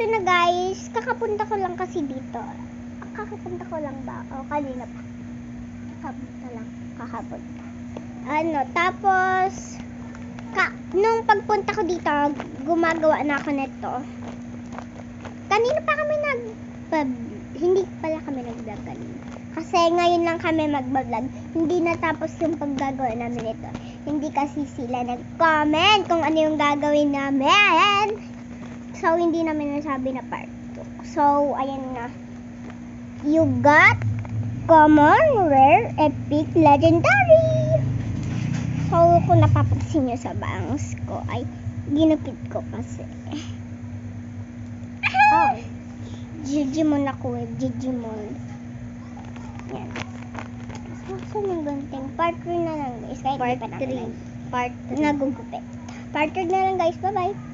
ito na guys, kakapunta ko lang kasi dito. Kakapunta ko lang ba? O, kanina pa. Kakapunta lang, kahapon. Tapos, nung pagpunta ko dito, gumagawa na ako nito. Kanina pa kami hindi pala kami nag-vlog kanina. Kasi ngayon lang kami mag-vlog. Hindi natapos yung paggagawa namin ito. Hindi kasi sila nag-comment kung ano yung gagawin namin. So, hindi namin nasabi na part 2. So, ayan na. You got common, rare, epic, legendary. So, kung napapansin nyo sa bangs ko, ay ginupit ko kasi. Oh, Digimon ako eh. Digimon. Yan. So, saan yung gunting? Part 3 na lang guys. Part 3. Part 3. Nagugupit. Part 3 na lang guys. Bye-bye.